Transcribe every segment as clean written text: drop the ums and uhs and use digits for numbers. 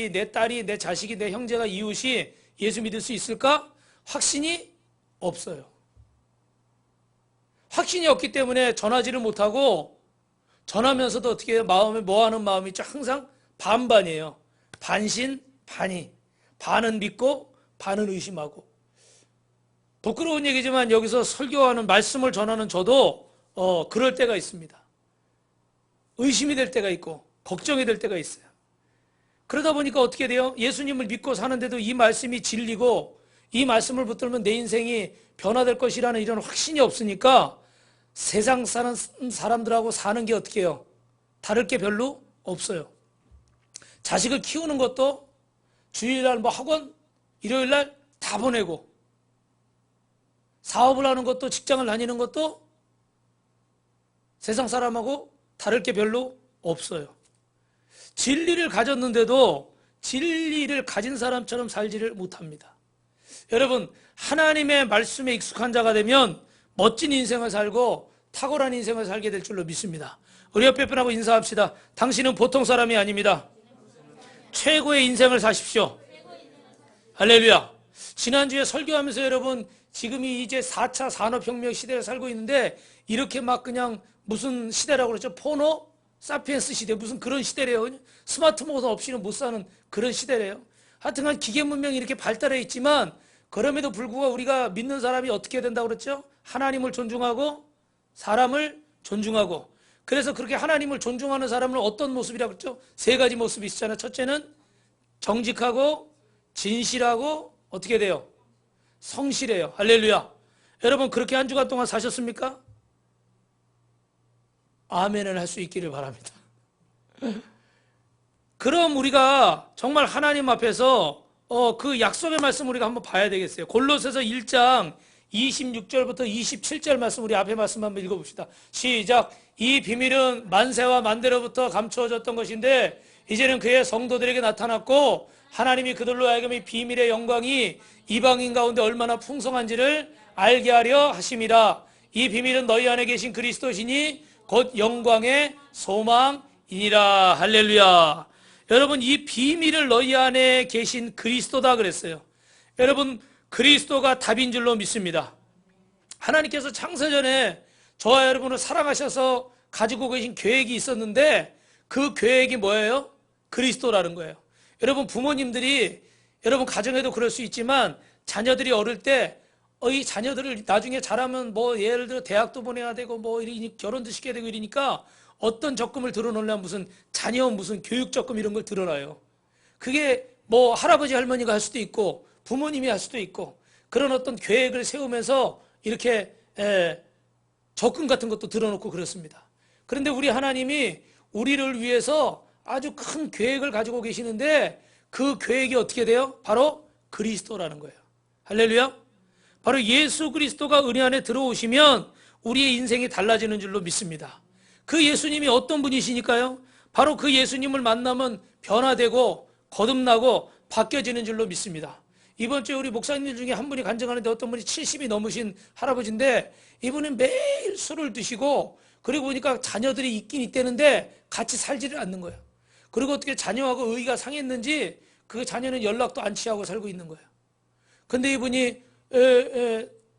내 딸이, 내 자식이, 내 형제가, 이웃이 예수 믿을 수 있을까? 확신이 없어요. 확신이 없기 때문에 전하지를 못하고, 전하면서도 어떻게 해요? 마음에 뭐하는 마음이 있죠? 항상 반반이에요. 반신반의. 반은 믿고 반은 의심하고. 부끄러운 얘기지만 여기서 설교하는 말씀을 전하는 저도 그럴 때가 있습니다. 의심이 될 때가 있고 걱정이 될 때가 있어요. 그러다 보니까 어떻게 돼요? 예수님을 믿고 사는데도 이 말씀이 진리고 이 말씀을 붙들면 내 인생이 변화될 것이라는 이런 확신이 없으니까 세상 사는 사람들하고 사는 게 어떻게 해요? 다를 게 별로 없어요. 자식을 키우는 것도 주일날 뭐 학원, 일요일날 다 보내고, 사업을 하는 것도, 직장을 다니는 것도 세상 사람하고 다를 게 별로 없어요. 진리를 가졌는데도 진리를 가진 사람처럼 살지를 못합니다. 여러분, 하나님의 말씀에 익숙한 자가 되면 멋진 인생을 살고 탁월한 인생을 살게 될 줄로 믿습니다. 우리 옆에 분하고 인사합시다. 당신은 보통 사람이 아닙니다. 최고의 인생을 사십시오. 할렐루야. 지난주에 설교하면서 여러분, 지금이 이제 4차 산업혁명 시대를 살고 있는데 이렇게 막 그냥 무슨 시대라고 그러죠? 포노? 사피엔스 시대, 무슨 그런 시대래요. 스마트폰 없이는 못 사는 그런 시대래요. 하여튼간 기계 문명이 이렇게 발달해 있지만 그럼에도 불구하고 우리가 믿는 사람이 어떻게 된다고 그랬죠? 하나님을 존중하고 사람을 존중하고. 그래서 그렇게 하나님을 존중하는 사람은 어떤 모습이라고 그랬죠? 세 가지 모습이 있잖아요. 첫째는 정직하고 진실하고 어떻게 돼요? 성실해요. 할렐루야. 여러분, 그렇게 한 주간 동안 사셨습니까? 아멘을 할 수 있기를 바랍니다. 그럼 우리가 정말 하나님 앞에서 그 약속의 말씀 우리가 한번 봐야 되겠어요. 골로새서 1장 26절부터 27절 말씀, 우리 앞에 말씀 한번 읽어봅시다. 시작. 이 비밀은 만세와 만대로부터 감추어졌던 것인데 이제는 그의 성도들에게 나타났고 하나님이 그들로 하여금 이 비밀의 영광이 이방인 가운데 얼마나 풍성한지를 알게 하려 하심이라. 이 비밀은 너희 안에 계신 그리스도시니 곧 영광의 소망이니라. 할렐루야. 여러분, 이 비밀을 너희 안에 계신 그리스도다 그랬어요. 여러분, 그리스도가 답인 줄로 믿습니다. 하나님께서 창세전에 저와 여러분을 사랑하셔서 가지고 계신 계획이 있었는데 그 계획이 뭐예요? 그리스도라는 거예요. 여러분, 부모님들이 여러분 가정에도 그럴 수 있지만 자녀들이 어릴 때 이 자녀들을 나중에 자라면 뭐 예를 들어 대학도 보내야 되고 뭐 결혼도 시켜야 되고 이러니까 어떤 적금을 들어놓으려면 무슨 자녀 무슨 교육 적금 이런 걸 들어놔요. 그게 뭐 할아버지 할머니가 할 수도 있고 부모님이 할 수도 있고 그런 어떤 계획을 세우면서 이렇게 적금 같은 것도 들어놓고 그렇습니다. 그런데 우리 하나님이 우리를 위해서 아주 큰 계획을 가지고 계시는데 그 계획이 어떻게 돼요? 바로 그리스도라는 거예요. 할렐루야. 바로 예수 그리스도가 은혜 안에 들어오시면 우리의 인생이 달라지는 줄로 믿습니다. 그 예수님이 어떤 분이시니까요? 바로 그 예수님을 만나면 변화되고 거듭나고 바뀌어지는 줄로 믿습니다. 이번 주에 우리 목사님들 중에 한 분이 간증하는데 어떤 분이 70이 넘으신 할아버지인데 이분은 매일 술을 드시고 그리고 보니까 자녀들이 있긴 있대는데 같이 살지를 않는 거예요. 그리고 어떻게 자녀하고 의가 상했는지 그 자녀는 연락도 안 취하고 살고 있는 거예요. 근데 이분이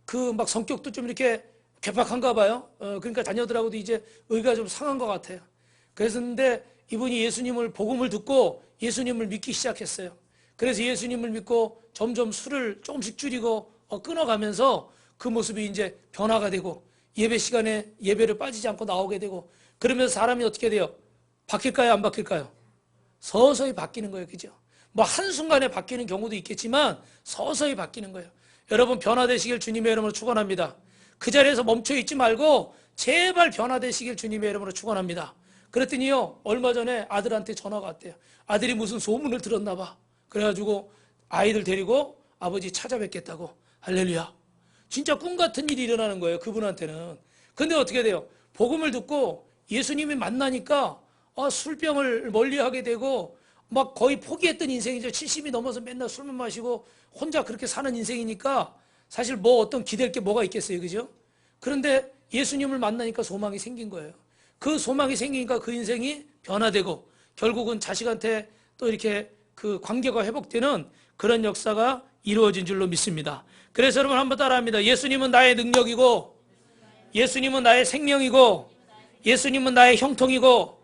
그 막 성격도 좀 이렇게 괴팍한가 봐요. 그러니까 자녀들하고도 이제 의가 좀 상한 것 같아요. 그랬는데 이분이 예수님을 복음을 듣고 예수님을 믿기 시작했어요. 그래서 예수님을 믿고 점점 술을 조금씩 줄이고 끊어가면서 그 모습이 이제 변화가 되고 예배 시간에 예배를 빠지지 않고 나오게 되고 그러면서 사람이 어떻게 돼요? 바뀔까요? 안 바뀔까요? 서서히 바뀌는 거예요. 그죠? 뭐 한순간에 바뀌는 경우도 있겠지만 서서히 바뀌는 거예요. 여러분, 변화되시길 주님의 이름으로 축원합니다. 그 자리에서 멈춰 있지 말고 제발 변화되시길 주님의 이름으로 축원합니다. 그랬더니요, 얼마 전에 아들한테 전화가 왔대요. 아들이 무슨 소문을 들었나 봐. 그래가지고 아이들 데리고 아버지 찾아뵙겠다고. 할렐루야. 진짜 꿈 같은 일이 일어나는 거예요, 그분한테는. 근데 어떻게 돼요? 복음을 듣고 예수님이 만나니까 술병을 멀리하게 되고 막 거의 포기했던 인생이죠. 70이 넘어서 맨날 술만 마시고 혼자 그렇게 사는 인생이니까 사실 뭐 어떤 기댈 게 뭐가 있겠어요. 그죠? 그런데 예수님을 만나니까 소망이 생긴 거예요. 그 소망이 생기니까 그 인생이 변화되고 결국은 자식한테 또 이렇게 그 관계가 회복되는 그런 역사가 이루어진 줄로 믿습니다. 그래서 여러분 한번 따라합니다. 예수님은 나의 능력이고, 예수님은 나의 생명이고, 예수님은 나의 형통이고,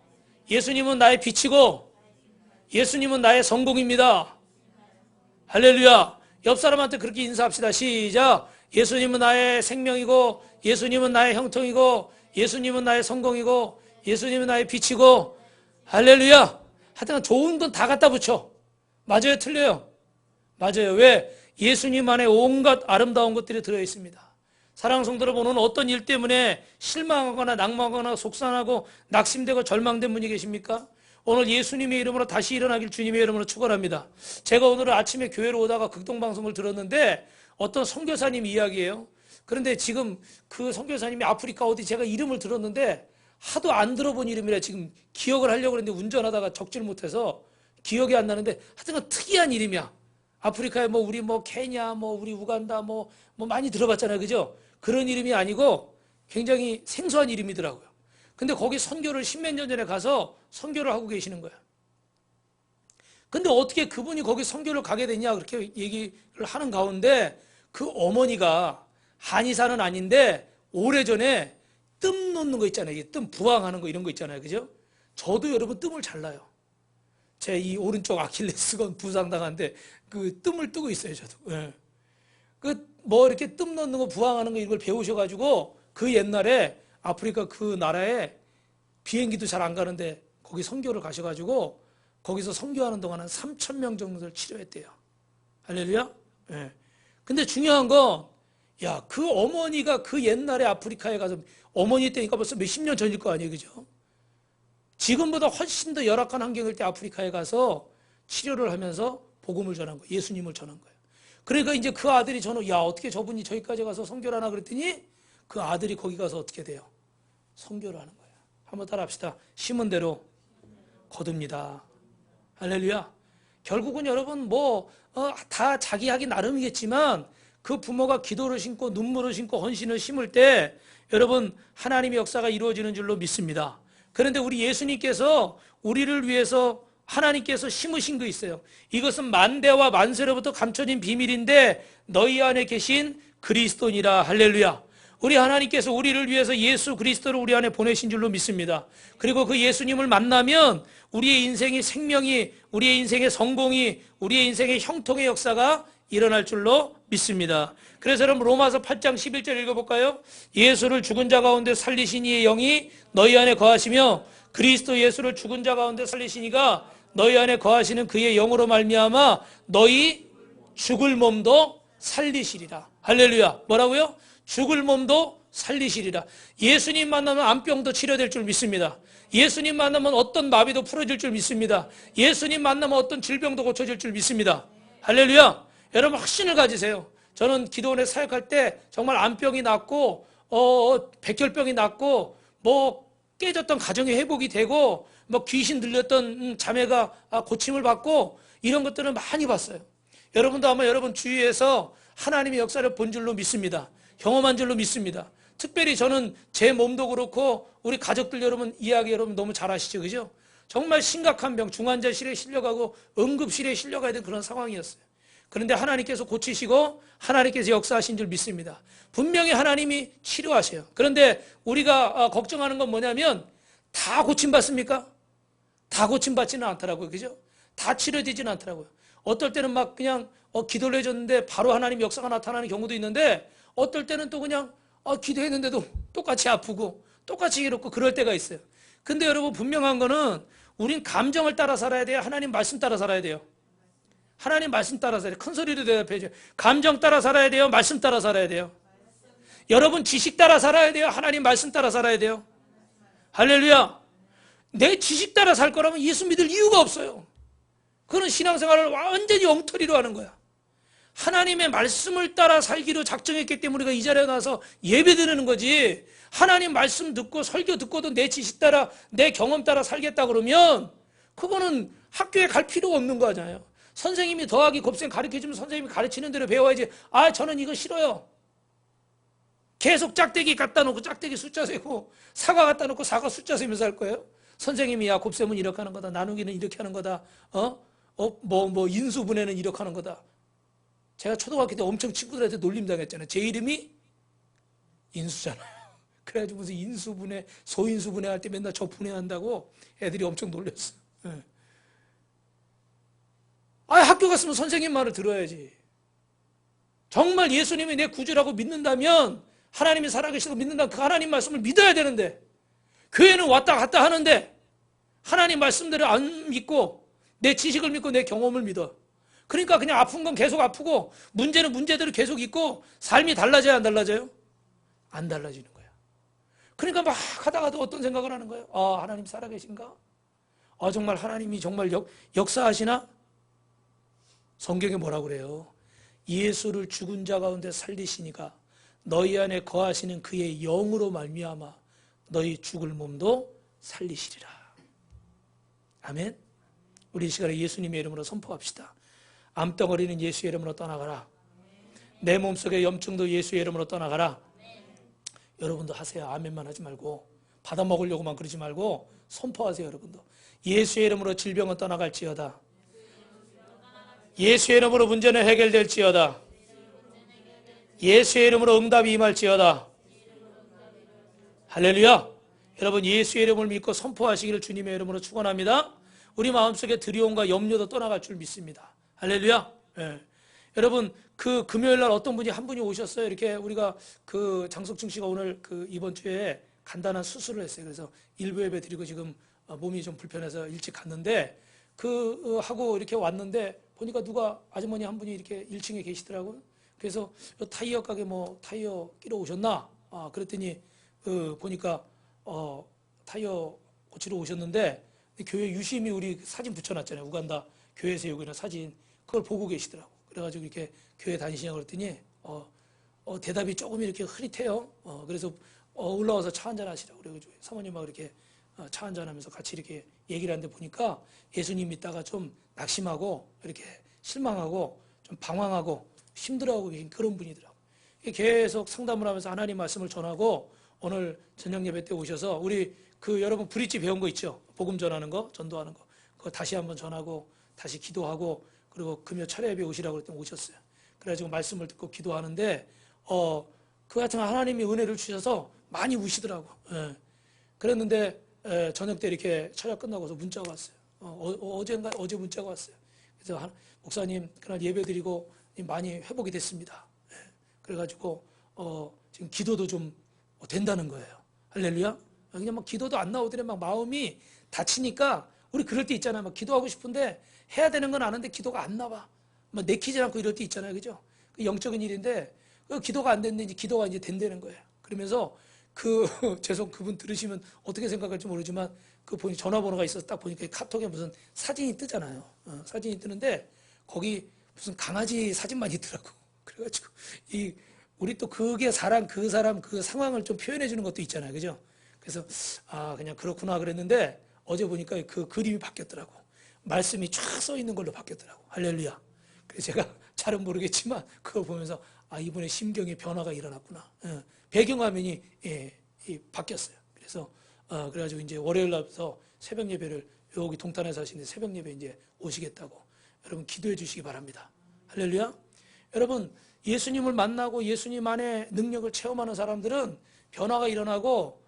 예수님은 나의 빛이고, 예수님은 나의 성공입니다. 할렐루야. 옆 사람한테 그렇게 인사합시다. 시작. 예수님은 나의 생명이고, 예수님은 나의 형통이고, 예수님은 나의 성공이고, 예수님은 나의 빛이고. 할렐루야. 하여튼 좋은 건 다 갖다 붙여. 맞아요, 틀려요? 맞아요. 왜? 예수님 안에 온갖 아름다운 것들이 들어있습니다. 사랑하는 성도를 보는 어떤 일 때문에 실망하거나 낙망하거나 속상하고 낙심되고 절망된 분이 계십니까? 오늘 예수님의 이름으로 다시 일어나길 주님의 이름으로 축원합니다. 제가 오늘 아침에 교회로 오다가 극동방송을 들었는데 어떤 선교사님 이야기예요. 그런데 지금 그 선교사님이 아프리카 어디 제가 이름을 들었는데 하도 안 들어본 이름이라 지금 기억을 하려고 했는데 운전하다가 적질 못해서 기억이 안 나는데 하여튼 특이한 이름이야. 아프리카에 뭐 우리 뭐 케냐 뭐 우리 우간다 뭐 많이 들어봤잖아요. 그죠? 그런 이름이 아니고 굉장히 생소한 이름이더라고요. 근데 거기 선교를 십몇 년 전에 가서 선교를 하고 계시는 거야. 근데 어떻게 그분이 거기 선교를 가게 됐냐 그렇게 얘기를 하는 가운데 그 어머니가 한의사는 아닌데 오래전에 뜸 놓는 거 있잖아요. 뜸 부항하는 거 이런 거 있잖아요. 그죠? 저도 여러분 뜸을 잘 놔요. 제 이 오른쪽 아킬레스건 부상당한데 그 뜸을 뜨고 있어요. 저도. 예. 그 뭐 이렇게 뜸 넣는 거 부항하는 거 이걸 배우셔가지고 그 옛날에 아프리카 그 나라에 비행기도 잘 안 가는데 거기 선교를 가셔가지고 거기서 선교하는 동안 한 3,000명 정도를 치료했대요. 할렐루야? 예. 근데 중요한 건, 야, 그 어머니가 그 옛날에 아프리카에 가서, 어머니 때니까 벌써 몇십 년 전일 거 아니에요. 그죠? 지금보다 훨씬 더 열악한 환경일 때 아프리카에 가서 치료를 하면서 복음을 전한 거예요. 예수님을 전한 거예요. 그러니까 이제 그 아들이 저는, 야, 어떻게 저분이 저기까지 가서 선교를 하나 그랬더니 그 아들이 거기 가서 어떻게 돼요? 선교를 하는 거예요. 한번 따라 합시다. 심은 대로 거둡니다. 할렐루야. 결국은 여러분 다 자기 하기 나름이겠지만 그 부모가 기도를 심고 눈물을 심고 헌신을 심을 때 여러분 하나님의 역사가 이루어지는 줄로 믿습니다. 그런데 우리 예수님께서 우리를 위해서 하나님께서 심으신 거 있어요. 이것은 만대와 만세로부터 감춰진 비밀인데 너희 안에 계신 그리스도니라. 할렐루야. 우리 하나님께서 우리를 위해서 예수 그리스도를 우리 안에 보내신 줄로 믿습니다. 그리고 그 예수님을 만나면 우리의 인생의 생명이, 우리의 인생의 성공이, 우리의 인생의 형통의 역사가 일어날 줄로 믿습니다. 그래서 여러분 로마서 8장 11절 읽어볼까요? 예수를 죽은 자 가운데 살리신 이의 영이 너희 안에 거하시며 그리스도 예수를 죽은 자 가운데 살리신 이가 너희 안에 거하시는 그의 영으로 말미암아 너희 죽을 몸도 살리시리라. 할렐루야. 뭐라고요? 죽을 몸도 살리시리라. 예수님 만나면 암병도 치료될 줄 믿습니다. 예수님 만나면 어떤 마비도 풀어질 줄 믿습니다. 예수님 만나면 어떤 질병도 고쳐질 줄 믿습니다. 할렐루야. 여러분 확신을 가지세요. 저는 기도원에 사역할 때 정말 암병이 낫고 백혈병이 낫고 뭐 깨졌던 가정이 회복이 되고 뭐 귀신 들렸던 자매가 고침을 받고 이런 것들을 많이 봤어요. 여러분도 아마 여러분 주위에서 하나님의 역사를 본 줄로 믿습니다. 경험한 줄로 믿습니다. 특별히 저는 제 몸도 그렇고 우리 가족들 여러분 이야기 여러분 너무 잘 아시죠? 그죠? 정말 심각한 병, 중환자실에 실려가고 응급실에 실려가야 되는 그런 상황이었어요. 그런데 하나님께서 고치시고 하나님께서 역사하신 줄 믿습니다. 분명히 하나님이 치료하셔요. 그런데 우리가 걱정하는 건 뭐냐면 다 고침받습니까? 다 고침받지는 않더라고요. 그죠? 다 치료되지는 않더라고요. 어떨 때는 막 그냥 기도를 해줬는데 바로 하나님 역사가 나타나는 경우도 있는데 어떨 때는 또 그냥 기도했는데도 똑같이 아프고 똑같이 괴롭고 그럴 때가 있어요. 근데 여러분 분명한 거는 우린 감정을 따라 살아야 돼요? 하나님 말씀 따라 살아야 돼요? 하나님 말씀 따라 살아야 돼요. 큰 소리로 대답해 줘요. 감정 따라 살아야 돼요? 말씀 따라 살아야 돼요? 여러분 지식 따라 살아야 돼요? 하나님 말씀 따라 살아야 돼요? 할렐루야. 내 지식 따라 살 거라면 예수 믿을 이유가 없어요. 그런 신앙생활을 완전히 엉터리로 하는 거야. 하나님의 말씀을 따라 살기로 작정했기 때문에 우리가 이 자리에 나와서 예배드리는 거지. 하나님 말씀 듣고 설교 듣고도 내 지식 따라 내 경험 따라 살겠다 그러면 그거는 학교에 갈 필요가 없는 거잖아요. 선생님이 더하기 곱셈 가르쳐주면 선생님이 가르치는 대로 배워야지. 저는 이거 싫어요. 계속 짝대기 갖다 놓고 짝대기 숫자 세고 사과 갖다 놓고 사과 숫자 세면서 할 거예요. 선생님이 야 곱셈은 이렇게 하는 거다. 나누기는 이렇게 하는 거다. 인수분해는 이렇게 하는 거다. 제가 초등학교 때 엄청 친구들한테 놀림당했잖아요. 제 이름이 인수잖아요. 그래가지고 무슨 인수분해, 소인수분해 할 때 맨날 저 분해한다고 애들이 엄청 놀렸어. 예. 학교 갔으면 선생님 말을 들어야지. 정말 예수님이 내 구주라고 믿는다면, 하나님이 살아계시다고 믿는다면 그 하나님 말씀을 믿어야 되는데, 교회는 왔다 갔다 하는데 하나님 말씀대로 안 믿고 내 지식을 믿고 내 경험을 믿어. 그러니까 그냥 아픈 건 계속 아프고 문제는 문제대로 계속 있고 삶이 달라져야 안 달라져요? 안 달라지는 거야. 그러니까 막 하다가도 어떤 생각을 하는 거예요? 하나님 살아계신가? 정말 하나님이 정말 역사하시나? 성경에 뭐라고 그래요? 예수를 죽은 자 가운데 살리시니까 너희 안에 거하시는 그의 영으로 말미암아 너희 죽을 몸도 살리시리라. 아멘. 우리 이 시간에 예수님의 이름으로 선포합시다. 암덩어리는 예수의 이름으로 떠나가라. 내 몸속의 염증도 예수의 이름으로 떠나가라. 여러분도 하세요. 아멘만 하지 말고 받아먹으려고만 그러지 말고 선포하세요. 여러분도 예수의 이름으로 질병은 떠나갈지어다. 예수의 이름으로 문제는 해결될지어다. 예수의 이름으로 응답이 임할지어다. 할렐루야. 여러분 예수의 이름을 믿고 선포하시기를 주님의 이름으로 축원합니다. 우리 마음속에 두려움과 염려도 떠나갈 줄 믿습니다. 할렐루야. 예. 여러분 그 금요일날 어떤 분이 한 분이 오셨어요. 이렇게 우리가 그 장석충 씨가 오늘 그 이번 주에 간단한 수술을 했어요. 그래서 일부 예배 드리고 지금 몸이 좀 불편해서 일찍 갔는데 하고 이렇게 왔는데 보니까 누가 아주머니 한 분이 이렇게 1층에 계시더라고요. 그래서 타이어 가게 타이어 끼러 오셨나? 그랬더니 보니까 타이어 고치러 오셨는데 교회 유심히 우리 사진 붙여놨잖아요. 우간다 교회에서 여기는 사진 그걸 보고 계시더라고. 그래가지고 이렇게 교회 다니시냐고 그랬더니 대답이 조금 이렇게 흐릿해요. 그래서 올라와서 차 한잔 하시라고 그래가지고 사모님하고 이렇게 차 한잔 하면서 같이 이렇게 얘기를 하는데 보니까 예수님 믿다가 좀 낙심하고 이렇게 실망하고 좀 방황하고 힘들어하고 계신 그런 분이더라고. 계속 상담을 하면서 하나님 말씀을 전하고 오늘 저녁 예배 때 오셔서 우리 여러분 브릿지 배운 거 있죠? 복음 전하는 거, 전도하는 거. 그거 다시 한번 전하고 다시 기도하고 그리고 금요 철야 예배 오시라고 그랬더니 오셨어요. 그래가지고 말씀을 듣고 기도하는데 그 같은 하나님이 은혜를 주셔서 많이 우시더라고. 예. 그랬는데 저녁 때 이렇게 철야 끝나고서 문자가 왔어요. 어제 문자가 왔어요. 그래서 목사님 그날 예배 드리고 많이 회복이 됐습니다. 예. 그래가지고 지금 기도도 좀 된다는 거예요. 할렐루야. 그냥 막 기도도 안 나오더래. 막 마음이 다치니까 우리 그럴 때 있잖아요. 막 기도하고 싶은데 해야 되는 건 아는데 기도가 안 나와. 막 내키지 않고 이럴 때 있잖아요. 그죠? 영적인 일인데 기도가 안 됐는데 기도가 이제 된다는 거예요. 그러면서 그분 들으시면 어떻게 생각할지 모르지만 보니 전화번호가 있어서 딱 보니까 카톡에 무슨 사진이 뜨잖아요. 사진이 뜨는데 거기 무슨 강아지 사진만 있더라고. 그래가지고 우리 또 그 사람 그 상황을 좀 표현해 주는 것도 있잖아요. 그죠? 그래서 그냥 그렇구나 그랬는데 어제 보니까 그 그림이 바뀌었더라고. 말씀이 쫙 써 있는 걸로 바뀌었더라고. 할렐루야. 그래서 제가 잘은 모르겠지만 그걸 보면서 이분의 심경의 변화가 일어났구나. 배경화면이 바뀌었어요. 그래서 그래가지고 이제 월요일 날부터 새벽 예배를 여기 동탄에 사시는데 새벽 예배 이제 오시겠다고 여러분 기도해 주시기 바랍니다. 할렐루야. 여러분 예수님을 만나고 예수님 안에 능력을 체험하는 사람들은 변화가 일어나고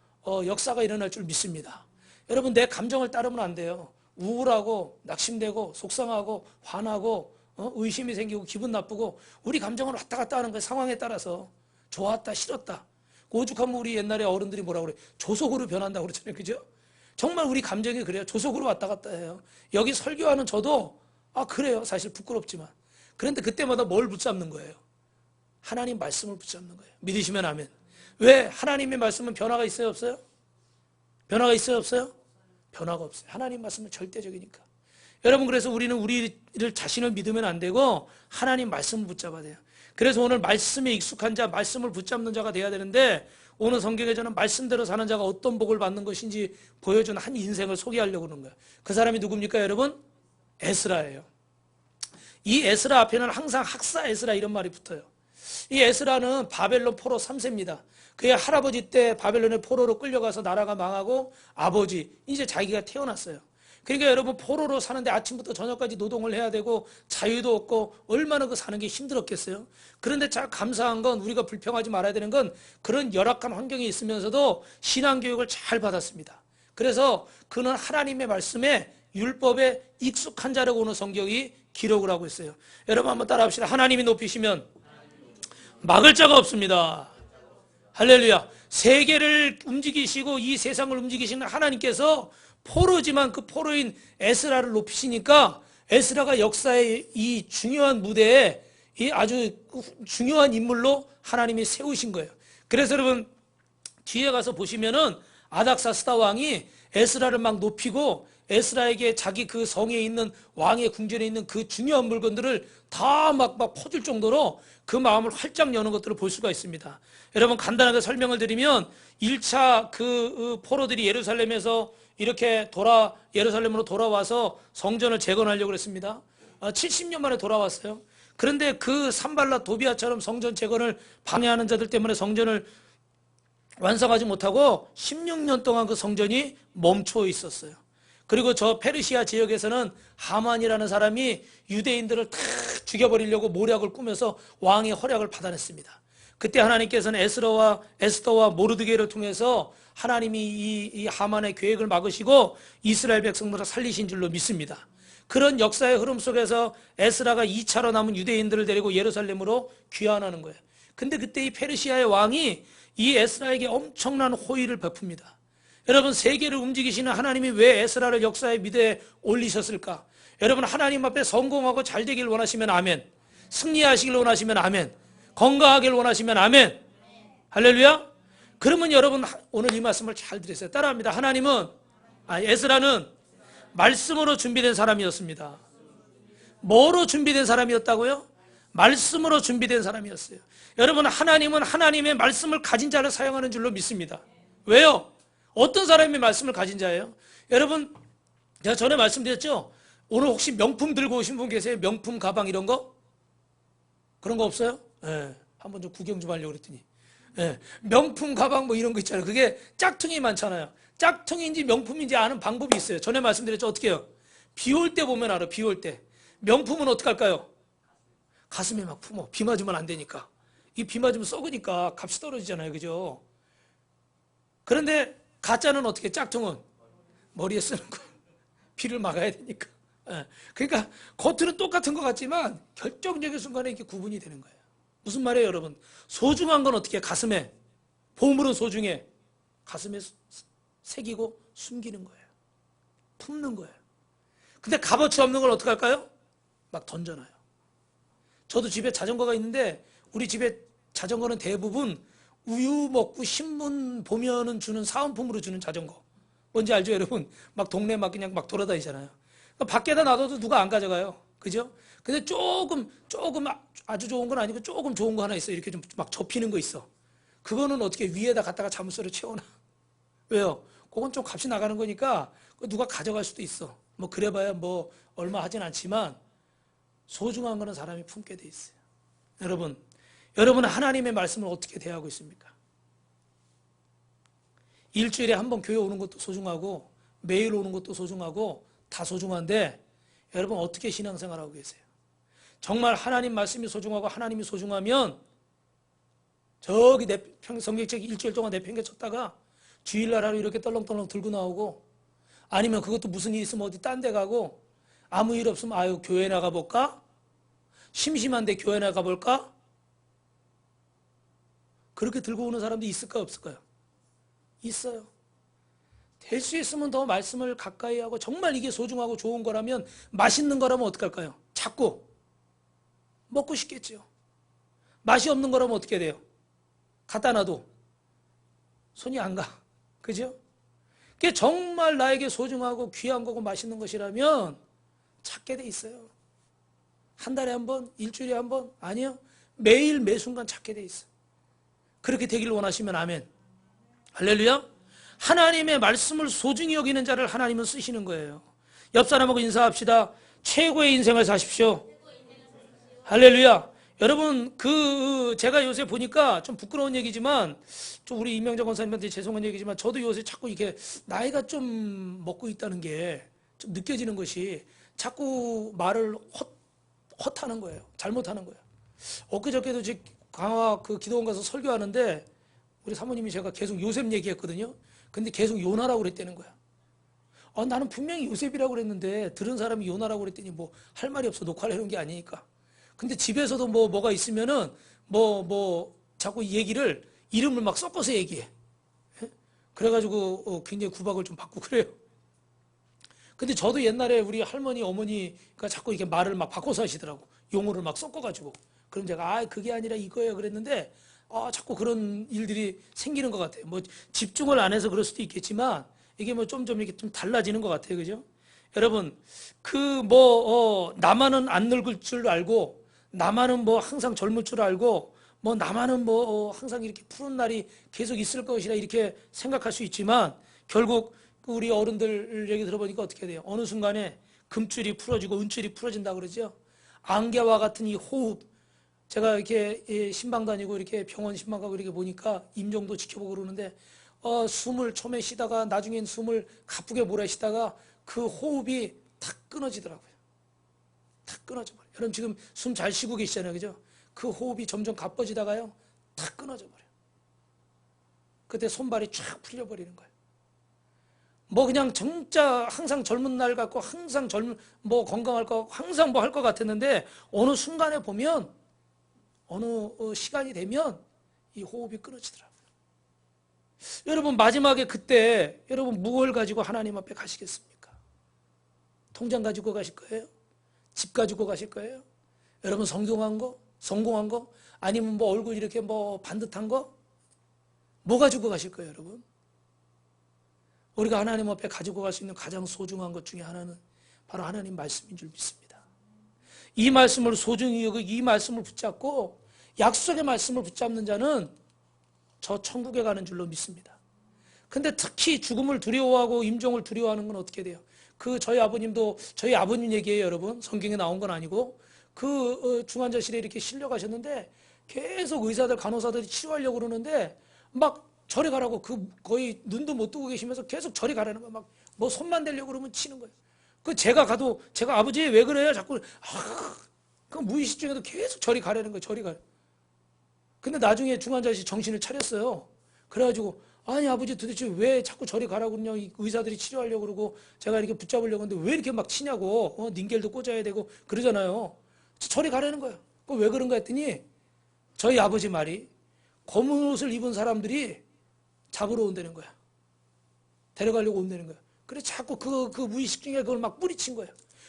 역사가 일어날 줄 믿습니다. 여러분 내 감정을 따르면 안 돼요. 우울하고 낙심되고 속상하고 화나고 의심이 생기고 기분 나쁘고 우리 감정을 왔다 갔다 하는 거예요. 상황에 따라서 좋았다 싫었다. 오죽하면 우리 옛날에 어른들이 뭐라고 그래 조속으로 변한다고 그러잖아요. 그죠? 정말 우리 감정이 그래요. 조속으로 왔다 갔다 해요. 여기 설교하는 저도 그래요. 사실 부끄럽지만 그런데 그때마다 뭘 붙잡는 거예요? 하나님 말씀을 붙잡는 거예요. 믿으시면 아멘. 왜? 하나님의 말씀은 변화가 있어요 없어요? 변화가 있어요 없어요? 변화가 없어요. 하나님 말씀은 절대적이니까. 여러분 그래서 우리는 우리를 자신을 믿으면 안 되고 하나님 말씀을 붙잡아야 돼요. 그래서 오늘 말씀에 익숙한 자, 말씀을 붙잡는 자가 돼야 되는데 오늘 성경에 저는 말씀대로 사는 자가 어떤 복을 받는 것인지 보여준 한 인생을 소개하려고 그러는 거예요. 그 사람이 누굽니까 여러분? 에스라예요. 이 에스라 앞에는 항상 학사 에스라 이런 말이 붙어요. 이 에스라는 바벨론 포로 3세입니다. 그의 할아버지 때 바벨론의 포로로 끌려가서 나라가 망하고 아버지 이제 자기가 태어났어요. 그러니까 여러분 포로로 사는데 아침부터 저녁까지 노동을 해야 되고 자유도 없고 얼마나 그 사는 게 힘들었겠어요. 그런데 참 감사한 건 우리가 불평하지 말아야 되는 건 그런 열악한 환경에 있으면서도 신앙교육을 잘 받았습니다. 그래서 그는 하나님의 말씀에 율법에 익숙한 자라고 오늘 성경이 기록을 하고 있어요. 여러분 한번 따라합시다. 하나님이 높이시면 막을 자가 없습니다. 할렐루야. 세계를 움직이시고 이 세상을 움직이시는 하나님께서 포로지만 그 포로인 에스라를 높이시니까 에스라가 역사의 이 중요한 무대에 이 아주 중요한 인물로 하나님이 세우신 거예요. 그래서 여러분 뒤에 가서 보시면은 아닥사스다 왕이 에스라를 막 높이고 에스라에게 자기 그 성에 있는 왕의 궁전에 있는 그 중요한 물건들을 다 막 퍼줄 정도로 그 마음을 활짝 여는 것들을 볼 수가 있습니다. 여러분 간단하게 설명을 드리면 1차 그 포로들이 예루살렘에서 이렇게 예루살렘으로 돌아와서 성전을 재건하려고 했습니다. 70년 만에 돌아왔어요. 그런데 그 산발랏 도비아처럼 성전 재건을 방해하는 자들 때문에 성전을 완성하지 못하고 16년 동안 그 성전이 멈춰 있었어요. 그리고 저 페르시아 지역에서는 하만이라는 사람이 유대인들을 다 죽여버리려고 모략을 꾸며서 왕의 허락을 받아냈습니다. 그때 하나님께서는 에스더와 모르드게를 통해서 하나님이 이 하만의 계획을 막으시고 이스라엘 백성들을 살리신 줄로 믿습니다. 그런 역사의 흐름 속에서 에스라가 2차로 남은 유대인들을 데리고 예루살렘으로 귀환하는 거예요. 근데 그때 이 페르시아의 왕이 이 에스라에게 엄청난 호의를 베풉니다. 여러분 세계를 움직이시는 하나님이 왜 에스라를 역사의 미대에 올리셨을까? 여러분 하나님 앞에 성공하고 잘 되길 원하시면 아멘. 승리하시길 원하시면 아멘. 건강하길 원하시면 아멘. 할렐루야. 그러면 여러분 오늘 이 말씀을 잘 들으세요. 따라합니다. 에스라는 말씀으로 준비된 사람이었습니다. 뭐로 준비된 사람이었다고요? 말씀으로 준비된 사람이었어요. 여러분 하나님은 하나님의 말씀을 가진 자를 사용하는 줄로 믿습니다. 왜요? 어떤 사람이 말씀을 가진 자예요? 여러분 제가 전에 말씀드렸죠? 오늘 혹시 명품 들고 오신 분 계세요? 명품 가방 이런 거? 그런 거 없어요? 예, 한번 좀 구경 좀 하려고 그랬더니 예, 명품 가방 뭐 이런 거 있잖아요. 그게 짝퉁이 많잖아요. 짝퉁인지 명품인지 아는 방법이 있어요. 전에 말씀드렸죠? 어떻게 해요? 비 올 때 보면 알아. 비 올 때. 명품은 어떻게 할까요? 가슴에 막 품어. 비 맞으면 안 되니까. 이 비 맞으면 썩으니까 값이 떨어지잖아요. 그죠? 그런데 가짜는 어떻게? 짝퉁은 머리에 쓰는 거예요. 비를 막아야 되니까. 예. 그러니까 겉으로 똑같은 것 같지만 결정적인 순간에 이렇게 구분이 되는 거예요. 무슨 말이에요, 여러분? 소중한 건 어떻게? 가슴에. 보물은 소중해. 가슴에 새기고 숨기는 거예요. 품는 거예요. 근데 값어치 없는 걸 어떻게 할까요? 막 던져놔요. 저도 집에 자전거가 있는데 우리 집에 자전거는 대부분 우유 먹고 신문 보면은 주는 사은품으로 주는 자전거. 뭔지 알죠, 여러분? 막 동네 막 그냥 막 돌아다니잖아요. 밖에다 놔둬도 누가 안 가져가요. 그죠? 근데 조금 아주 좋은 건 아니고 조금 좋은 거 하나 있어요. 이렇게 좀 막 접히는 거 있어. 그거는 어떻게 위에다 갖다가 자물쇠로 채워놔. 왜요? 그건 좀 값이 나가는 거니까 누가 가져갈 수도 있어. 뭐 그래봐야 뭐 얼마 하진 않지만 소중한 거는 사람이 품게 돼 있어요. 여러분은 하나님의 말씀을 어떻게 대하고 있습니까? 일주일에 한 번 교회 오는 것도 소중하고 매일 오는 것도 소중하고 다 소중한데 여러분 어떻게 신앙생활하고 계세요? 정말 하나님 말씀이 소중하고 하나님이 소중하면 저기 성경책 일주일 동안 내팽개쳤다가 주일날 하루 이렇게 떨렁떨렁 들고 나오고 아니면 그것도 무슨 일 있으면 어디 딴 데 가고 아무 일 없으면 아유 교회 나가볼까? 심심한데 교회 나가볼까? 그렇게 들고 오는 사람도 있을까요? 없을까요? 있어요. 될 수 있으면 더 말씀을 가까이 하고 정말 이게 소중하고 좋은 거라면 맛있는 거라면 어떻게 할까요? 자꾸 먹고 싶겠죠. 맛이 없는 거라면 어떻게 돼요? 갖다 놔도 손이 안 가. 그죠? 그게 정말 나에게 소중하고 귀한 거고 맛있는 것이라면 찾게 돼 있어요. 한 달에 한 번, 일주일에 한 번, 아니요. 매일 매 순간 찾게 돼 있어요. 그렇게 되길 원하시면 아멘. 할렐루야. 하나님의 말씀을 소중히 여기는 자를 하나님은 쓰시는 거예요. 옆 사람하고 인사합시다. 최고의 인생을 사십시오. 할렐루야. 여러분 제가 요새 보니까 좀 부끄러운 얘기지만 좀 우리 임명정 권사님한테 죄송한 얘기지만 저도 요새 자꾸 이렇게 나이가 좀 먹고 있다는 게 좀 느껴지는 것이 자꾸 말을 헛하는 거예요. 잘못하는 거예요. 엊그저께도 제 강화 그 기도원 가서 설교하는데 우리 사모님이 제가 계속 요셉 얘기했거든요. 근데 계속 요나라고 그랬다는 거야. 나는 분명히 요셉이라고 그랬는데 들은 사람이 요나라고 그랬더니 뭐 할 말이 없어. 녹화를 해놓은 게 아니니까. 근데 집에서도 뭐가 있으면은 자꾸 얘기를 이름을 막 섞어서 얘기해. 그래가지고 굉장히 구박을 좀 받고 그래요. 근데 저도 옛날에 우리 할머니 어머니가 자꾸 이렇게 말을 막 바꿔서 하시더라고. 용어를 막 섞어가지고. 그럼 제가 그게 아니라 이거예요 그랬는데 자꾸 그런 일들이 생기는 것 같아요. 뭐 집중을 안 해서 그럴 수도 있겠지만 이게 뭐 좀 이렇게 좀 달라지는 것 같아요. 그죠? 여러분 나만은 안 늙을 줄 알고 나만은 항상 젊을 줄 알고 나만은 항상 이렇게 푸른 날이 계속 있을 것이라 이렇게 생각할 수 있지만 결국 우리 어른들 얘기 들어보니까 어떻게 돼요? 어느 순간에 금줄이 풀어지고 은줄이 풀어진다 그러죠? 안개와 같은 이 호흡. 제가 이렇게 신방 다니고 이렇게 병원 신방 가고 이렇게 보니까 임종도 지켜보고 그러는데 숨을 처음에 쉬다가 나중엔 숨을 가쁘게 몰아쉬다가 그 호흡이 탁 끊어지더라고요. 탁 끊어져버려요. 여러분 지금 숨 잘 쉬고 계시잖아요. 그죠? 그 호흡이 점점 가빠지다가요. 탁 끊어져버려요. 그때 손발이 쫙 풀려버리는 거예요. 그냥 진짜 항상 젊은 날 같고 항상 건강할 거 항상 할 것 같았는데 어느 순간에 보면 어느 시간이 되면 이 호흡이 끊어지더라고요. 여러분 마지막에 그때 여러분 무엇을 가지고 하나님 앞에 가시겠습니까? 통장 가지고 가실 거예요? 집 가지고 가실 거예요? 여러분 성공한 거? 아니면 얼굴 이렇게 반듯한 거? 뭐 가지고 가실 거예요, 여러분? 우리가 하나님 앞에 가지고 갈 수 있는 가장 소중한 것 중에 하나는 바로 하나님 말씀인 줄 믿습니다. 이 말씀을 소중히 여기고 이 말씀을 붙잡고 약속의 말씀을 붙잡는 자는 저 천국에 가는 줄로 믿습니다. 근데 특히 죽음을 두려워하고 임종을 두려워하는 건 어떻게 돼요? 저희 아버님도 저희 아버님 얘기예요, 여러분. 성경에 나온 건 아니고 중환자실에 이렇게 실려가셨는데 계속 의사들 간호사들이 치료하려고 그러는데 막 저리 가라고 거의 눈도 못 뜨고 계시면서 계속 저리 가라는 거야. 막 손만 대려고 그러면 치는 거예요. 제가 가도 제가 아버지 왜 그래요? 자꾸 그 무의식 중에도 계속 저리 가라는 거예요. 저리 가. 근데 나중에 중환자실 정신을 차렸어요. 그래가지고 아니 아버지 도대체 왜 자꾸 저리 가라고 그러냐. 의사들이 치료하려고 그러고 제가 이렇게 붙잡으려고 하는데 왜 이렇게 막 치냐고. 닌겔도 꽂아야 되고 그러잖아요. 저리 가라는 거예요. 왜 그런가 했더니 저희 아버지 말이 검은 옷을 입은 사람들이 잡으러 온다는 거야. 데려가려고 온다는 거야. 그래 자꾸 그 무의식 중에 그걸 막 뿌리친 거야.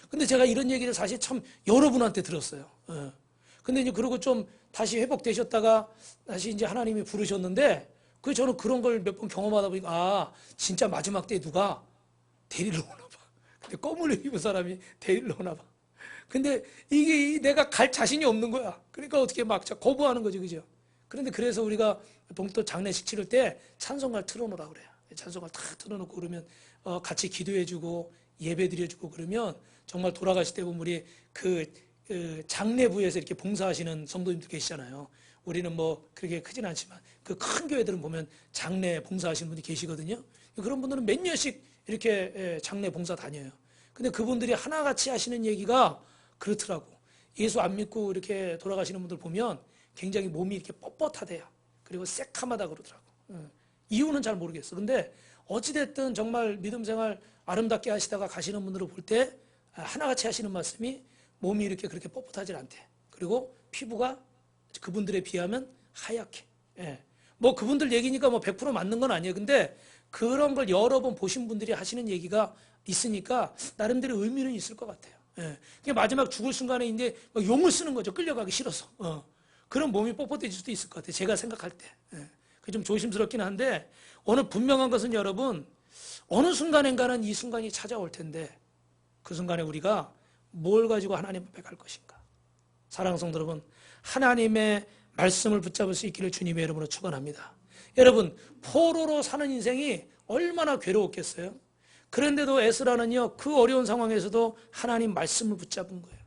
근데 제가 이런 얘기를 사실 참 여러분한테 들었어요. 근데 이제 그러고 좀 다시 회복되셨다가 다시 이제 하나님이 부르셨는데 저는 그런 걸 몇 번 경험하다 보니까 진짜 마지막 때 누가 데리러 오나 봐. 근데 검은 옷 입은 사람이 데리러 오나 봐. 근데 이게 내가 갈 자신이 없는 거야. 그러니까 어떻게 막 거부하는 거지, 그죠? 그런데 그래서 우리가 봉또 장례식 치를 때 찬송가를 틀어놓으라 그래요. 찬송가를 탁 틀어놓고 그러면 같이 기도해주고 예배드려주고 그러면 정말 돌아가실 때 보면 우리 장례부에서 이렇게 봉사하시는 성도님들 계시잖아요. 우리는 그렇게 크진 않지만 그 큰 교회들은 보면 장례 봉사하시는 분이 계시거든요. 그런 분들은 몇 년씩 이렇게 장례 봉사 다녀요. 근데 그분들이 하나같이 하시는 얘기가 그렇더라고. 예수 안 믿고 이렇게 돌아가시는 분들 보면 굉장히 몸이 이렇게 뻣뻣하대요. 그리고 새카마다 그러더라고. 이유는 잘 모르겠어. 근데 어찌됐든 정말 믿음 생활 아름답게 하시다가 가시는 분들을 볼 때 하나같이 하시는 말씀이 몸이 이렇게 그렇게 뻣뻣하지 않대. 그리고 피부가 그분들에 비하면 하얗게. 그분들 얘기니까 100% 맞는 건 아니에요. 근데 그런 걸 여러 번 보신 분들이 하시는 얘기가 있으니까 나름대로 의미는 있을 것 같아요. 마지막 죽을 순간에 이제 용을 쓰는 거죠. 끌려가기 싫어서. 그런 몸이 뻣뻣해질 수도 있을 것 같아요. 제가 생각할 때. 그게 좀 조심스럽긴 한데 오늘 분명한 것은 여러분 어느 순간인가는 이 순간이 찾아올 텐데 그 순간에 우리가 뭘 가지고 하나님 앞에 갈 것인가. 사랑하는 성도 여러분, 하나님의 말씀을 붙잡을 수 있기를 주님의 이름으로 축원합니다. 여러분, 포로로 사는 인생이 얼마나 괴로웠겠어요? 그런데도 에스라는요, 그 어려운 상황에서도 하나님 말씀을 붙잡은 거예요.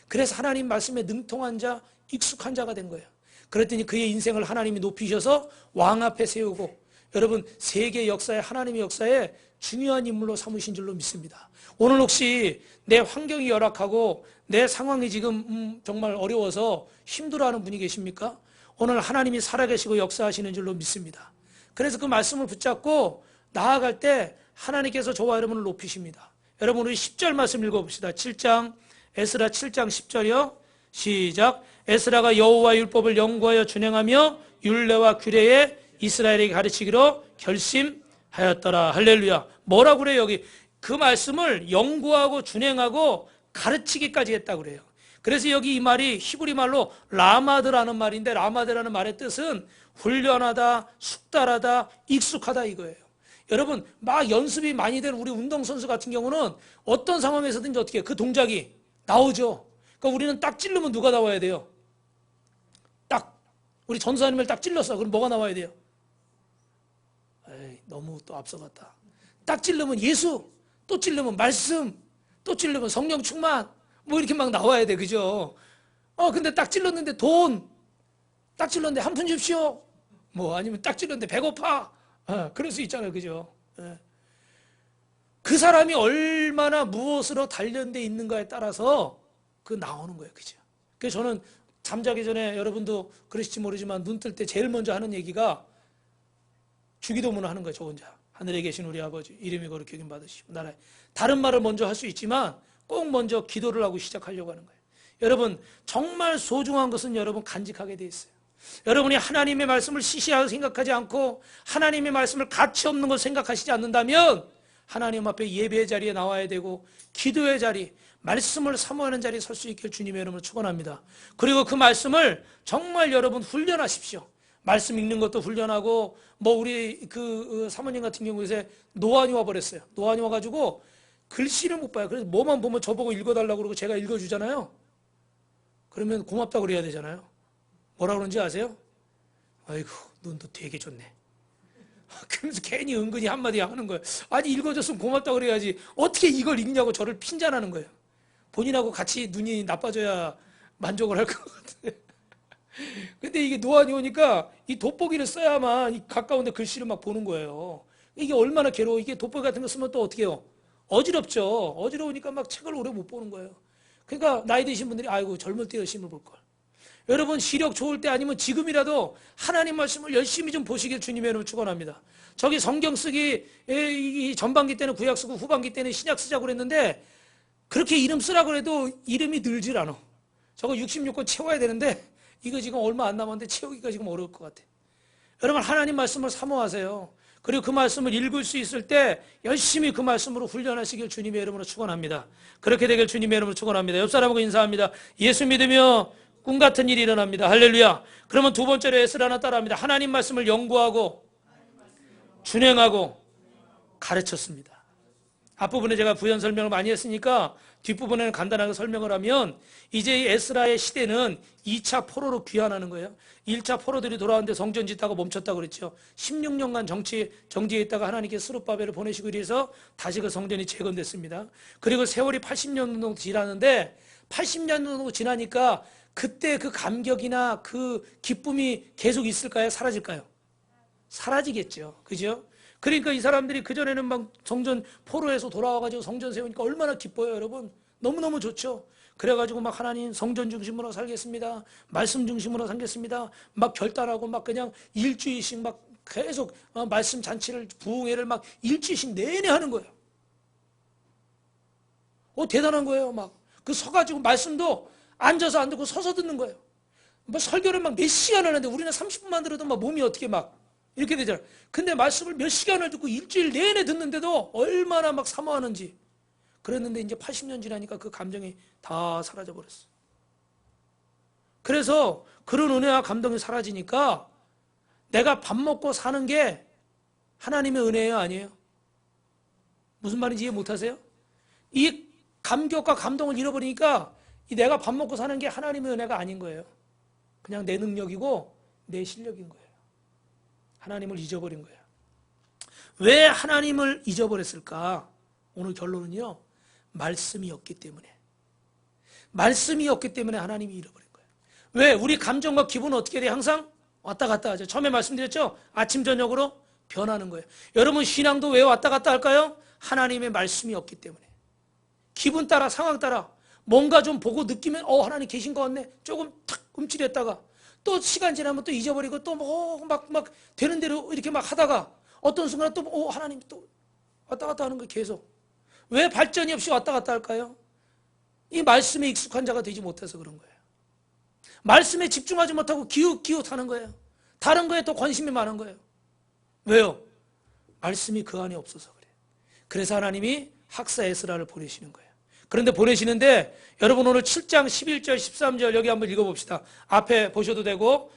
그래서 하나님 말씀에 능통한 자, 익숙한 자가 된 거예요. 그랬더니 그의 인생을 하나님이 높이셔서 왕 앞에 세우고, 여러분 세계 역사에, 하나님의 역사에 중요한 인물로 삼으신 줄로 믿습니다. 오늘 혹시 내 환경이 열악하고 내 상황이 지금 정말 어려워서 힘들어하는 분이 계십니까? 오늘 하나님이 살아계시고 역사하시는 줄로 믿습니다. 그래서 그 말씀을 붙잡고 나아갈 때 하나님께서 저와 여러분을 높이십니다. 여러분 우리 10절 말씀 읽어봅시다. 7장 에스라 7장 10절이요. 시작. 에스라가 여호와의 율법을 연구하여 준행하며 율례와 규례에 이스라엘에게 가르치기로 결심하였더라. 할렐루야. 뭐라고 그래요 여기? 그 말씀을 연구하고 준행하고 가르치기까지 했다고 그래요. 그래서 여기 이 말이 히브리 말로 라마드라는 말인데 라마드라는 말의 뜻은 훈련하다, 숙달하다, 익숙하다 이거예요. 여러분 막 연습이 많이 된 우리 운동선수 같은 경우는 어떤 상황에서든지 어떻게 해요? 그 동작이 나오죠. 그러니까 우리는 딱 찌르면 누가 나와야 돼요? 딱 우리 전사님을 딱 찔렀어. 그럼 뭐가 나와야 돼요? 에이, 너무 또 앞서갔다. 딱 찔르면 예수, 또 찔르면 말씀, 또 찔르면 성령 충만 뭐 이렇게 막 나와야 돼. 그죠? 근데 딱 찔렀는데 돈, 딱 찔렀는데 한 푼 줍시오. 뭐 아니면 딱 찔렀는데 배고파. 그럴 수 있잖아요. 그죠? 그 사람이 얼마나 무엇으로 단련되어 있는가에 따라서 그 나오는 거예요. 그죠? 그래서 저는 잠자기 전에 여러분도 그러실지 모르지만 눈 뜰 때 제일 먼저 하는 얘기가 주기도문을 하는 거예요. 저 혼자. 하늘에 계신 우리 아버지 이름이 거룩히 여김 받으시고 나라에. 다른 말을 먼저 할 수 있지만 꼭 먼저 기도를 하고 시작하려고 하는 거예요. 여러분 정말 소중한 것은 여러분 간직하게 돼 있어요. 여러분이 하나님의 말씀을 시시하게 생각하지 않고 하나님의 말씀을 가치 없는 걸 생각하시지 않는다면 하나님 앞에 예배의 자리에 나와야 되고 기도의 자리, 말씀을 사모하는 자리에 설 수 있길 주님의 이름으로 축원합니다. 그리고 그 말씀을 정말 여러분 훈련하십시오. 말씀 읽는 것도 훈련하고 뭐 우리 그 사모님 같은 경우에 노안이 와버렸어요. 노안이 와가지고 글씨를 못 봐요. 그래서 뭐만 보면 저보고 읽어달라고 그러고 제가 읽어주잖아요. 그러면 고맙다고 그래야 되잖아요. 뭐라 그런지 아세요? 아이고 눈도 되게 좋네. 그러면서 괜히 은근히 한마디 하는 거예요. 아니 읽어줬으면 고맙다고 그래야지 어떻게 이걸 읽냐고 저를 핀잔하는 거예요. 본인하고 같이 눈이 나빠져야 만족을 할 것 같은데. 근데 이게 노안이 오니까 이 돋보기를 써야만 이 가까운데 글씨를 막 보는 거예요. 이게 얼마나 괴로워. 이게 돋보기 같은 거 쓰면 또 어떻게 해요? 어지럽죠. 어지러우니까 막 책을 오래 못 보는 거예요. 그러니까 나이 드신 분들이 아이고 젊을 때 열심히 볼 걸. 여러분 시력 좋을 때 아니면 지금이라도 하나님 말씀을 열심히 좀 보시길 주님의 이름으로 축원합니다. 저기 성경 쓰기 이 전반기 때는 구약 쓰고 후반기 때는 신약 쓰자고 그랬는데 그렇게 이름 쓰라고 해도 이름이 늘질 않아. 저거 66권 채워야 되는데 이거 지금 얼마 안 남았는데 채우기가 지금 어려울 것 같아. 여러분 하나님 말씀을 사모하세요. 그리고 그 말씀을 읽을 수 있을 때 열심히 그 말씀으로 훈련하시길 주님의 이름으로 축원합니다. 그렇게 되길 주님의 이름으로 축원합니다. 옆 사람하고 인사합니다. 예수 믿으며 꿈 같은 일이 일어납니다. 할렐루야. 그러면 두 번째로 에스라나 따라합니다. 하나님 말씀을 연구하고 준행하고 가르쳤습니다. 앞부분에 제가 부연 설명을 많이 했으니까 뒷부분에는 간단하게 설명을 하면 이제 에스라의 시대는 2차 포로로 귀환하는 거예요. 1차 포로들이 돌아왔는데 성전 짓다가 멈췄다고 그랬죠. 16년간 정지해 있다가 하나님께 스룹바벨을 보내시고 이래서 다시 그 성전이 재건됐습니다. 그리고 세월이 80년 정도 지나는데 80년 정도 지나니까 그때 그 감격이나 그 기쁨이 계속 있을까요? 사라질까요? 사라지겠죠. 그죠? 그러니까 이 사람들이 그전에는 막 성전 포로에서 돌아와가지고 성전 세우니까 얼마나 기뻐요, 여러분. 너무너무 좋죠. 그래가지고 막 하나님 성전 중심으로 살겠습니다. 말씀 중심으로 살겠습니다. 막 결단하고 막 그냥 일주일씩 막 계속 말씀 잔치를, 부흥회를 막 일주일씩 내내 하는 거예요. 대단한 거예요, 막. 그 서가지고 말씀도 앉아서 안 듣고 서서 듣는 거예요. 뭐 설교를 막 몇 시간 하는데 우리는 30분만 들어도 막 몸이 어떻게 막 이렇게 되잖아요. 근데 말씀을 몇 시간을 듣고 일주일 내내 듣는데도 얼마나 막 사모하는지. 그랬는데 이제 80년 지나니까 그 감정이 다 사라져버렸어. 그래서 그런 은혜와 감동이 사라지니까 내가 밥 먹고 사는 게 하나님의 은혜예요, 아니에요? 무슨 말인지 이해 못하세요? 이 감격과 감동을 잃어버리니까 내가 밥 먹고 사는 게 하나님의 은혜가 아닌 거예요. 그냥 내 능력이고 내 실력인 거예요. 하나님을 잊어버린 거예요. 왜 하나님을 잊어버렸을까? 오늘 결론은요. 말씀이 없기 때문에. 말씀이 없기 때문에 하나님이 잃어버린 거예요. 왜? 우리 감정과 기분은 어떻게 돼? 항상 왔다 갔다 하죠. 처음에 말씀드렸죠? 아침 저녁으로 변하는 거예요. 여러분 신앙도 왜 왔다 갔다 할까요? 하나님의 말씀이 없기 때문에. 기분 따라 상황 따라 뭔가 좀 보고 느끼면 하나님 계신 것 같네. 조금 탁 움찔했다가 또 시간 지나면 또 잊어버리고 또 막 되는 대로 이렇게 막 하다가 어떤 순간 또 하나님 또 왔다 갔다 하는 거 계속. 왜 발전이 없이 왔다 갔다 할까요? 이 말씀에 익숙한 자가 되지 못해서 그런 거예요. 말씀에 집중하지 못하고 기웃기웃하는 거예요. 다른 거에 또 관심이 많은 거예요. 왜요? 말씀이 그 안에 없어서 그래요. 그래서 하나님이 학사 에스라를 보내시는 거예요. 그런데 보내시는데 여러분 오늘 7장 11절 13절 여기 한번 읽어봅시다. 앞에 보셔도 되고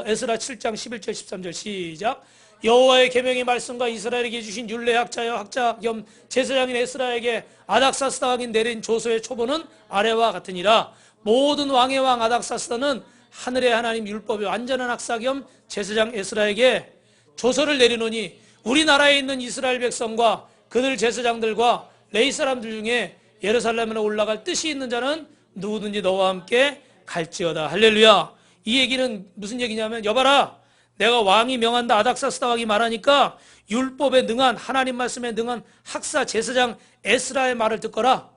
에스라 7장 11절 13절 시작. 여호와의 계명의 말씀과 이스라엘에게 주신 율례 학자여 학자 겸 제사장인 에스라에게 아닥사스다 왕이 내린 조서의 초본은 아래와 같으니라. 모든 왕의 왕 아닥사스다는 하늘의 하나님 율법의 완전한 학사 겸 제사장 에스라에게 조서를 내리노니 우리나라에 있는 이스라엘 백성과 그들 제사장들과 레위 사람들 중에 예루살렘으로 올라갈 뜻이 있는 자는 누구든지 너와 함께 갈지어다. 할렐루야. 이 얘기는 무슨 얘기냐면 여봐라, 내가 왕이 명한다. 아닥사스다 왕이 말하니까 율법에 능한 하나님 말씀에 능한 학사 제사장 에스라의 말을 듣거라.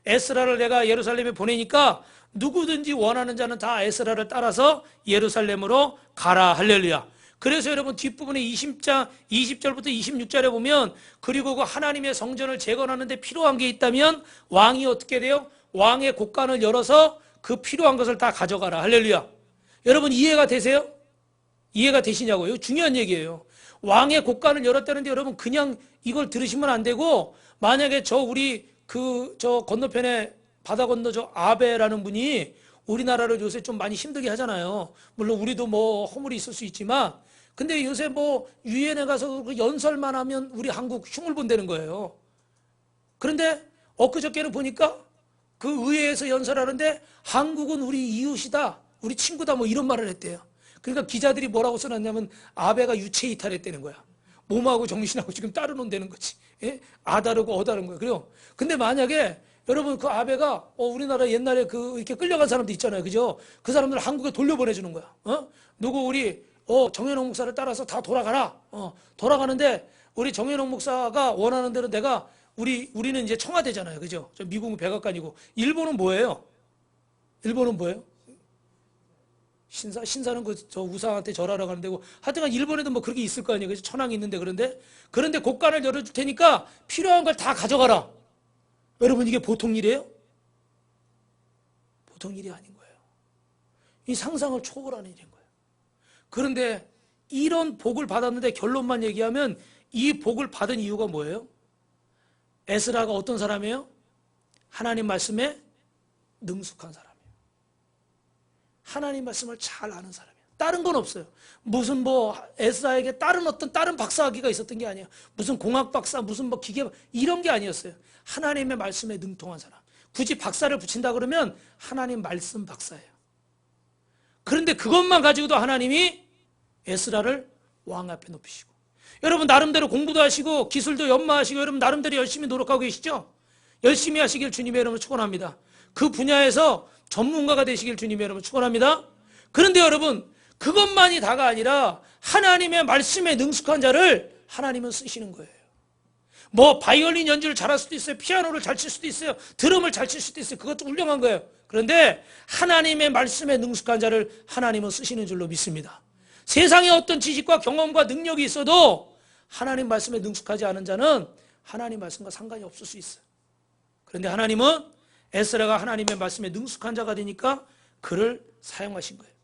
에스라를 내가 예루살렘에 보내니까 누구든지 원하는 자는 다 에스라를 따라서 예루살렘으로 가라. 할렐루야. 그래서 여러분 뒷부분에 20절부터 26절에 보면 그리고 그 하나님의 성전을 재건하는데 필요한 게 있다면 왕이 어떻게 돼요? 왕의 곳간을 열어서 그 필요한 것을 다 가져가라. 할렐루야. 여러분 이해가 되세요? 이해가 되시냐고요? 이거 중요한 얘기예요. 왕의 곳간을 열었다는데 여러분 그냥 이걸 들으시면 안 되고 만약에 우리 저 건너편에 바다 건너 저 아베라는 분이 우리나라를 요새 좀 많이 힘들게 하잖아요. 물론 우리도 뭐 허물이 있을 수 있지만 근데 요새 뭐 유엔에 가서 그 연설만 하면 우리 한국 흉을 본다는 거예요. 그런데 엊그저께는 보니까 그 의회에서 연설하는데 한국은 우리 이웃이다, 우리 친구다 뭐 이런 말을 했대요. 그러니까 기자들이 뭐라고 써놨냐면 아베가 유체 이탈했다는 거야. 몸하고 정신하고 지금 따로 논다는 거지. 예? 아다르고 어다른 거야. 그래요. 근데 만약에 여러분 그 아베가 우리나라 옛날에 이렇게 끌려간 사람도 있잖아요. 그죠? 그 사람들 한국에 돌려보내주는 거야. 누구 우리 정현홍 목사를 따라서 다 돌아가라. 돌아가는데 우리 정현홍 목사가 원하는 대로 우리는 이제 청와대잖아요. 그죠? 저 미국은 백악관이고 일본은 뭐예요? 일본은 뭐예요? 신사는 저 우상한테 절하러 가는 데고 하여튼간 일본에도 뭐 그렇게 있을 거 아니에요. 그죠? 천황이 있는데 그런데 곳간을 열어줄 테니까 필요한 걸 다 가져가라. 여러분 이게 보통 일이에요? 보통 일이 아닌 거예요. 이 상상을 초월하는 일인 거예요. 그런데 이런 복을 받았는데 결론만 얘기하면 이 복을 받은 이유가 뭐예요? 에스라가 어떤 사람이에요? 하나님 말씀에 능숙한 사람이에요. 하나님 말씀을 잘 아는 사람이에요. 다른 건 없어요. 무슨 에스라에게 다른 박사학위가 있었던 게 아니에요. 무슨 공학 박사, 무슨 기계 이런 게 아니었어요. 하나님의 말씀에 능통한 사람. 굳이 박사를 붙인다 그러면 하나님 말씀 박사예요. 그런데 그것만 가지고도 하나님이 에스라를 왕 앞에 높이시고 여러분 나름대로 공부도 하시고 기술도 연마하시고 여러분 나름대로 열심히 노력하고 계시죠? 열심히 하시길 주님의 이름으로 축원합니다. 그 분야에서 전문가가 되시길 주님의 이름으로 축원합니다. 그런데 여러분 그것만이 다가 아니라 하나님의 말씀에 능숙한 자를 하나님은 쓰시는 거예요. 바이올린 연주를 잘할 수도 있어요. 피아노를 잘 칠 수도 있어요. 드럼을 잘 칠 수도 있어요. 그것도 훌륭한 거예요. 그런데 하나님의 말씀에 능숙한 자를 하나님은 쓰시는 줄로 믿습니다. 세상에 어떤 지식과 경험과 능력이 있어도 하나님 말씀에 능숙하지 않은 자는 하나님 말씀과 상관이 없을 수 있어요. 그런데 하나님은 에스라가 하나님의 말씀에 능숙한 자가 되니까 그를 사용하신 거예요.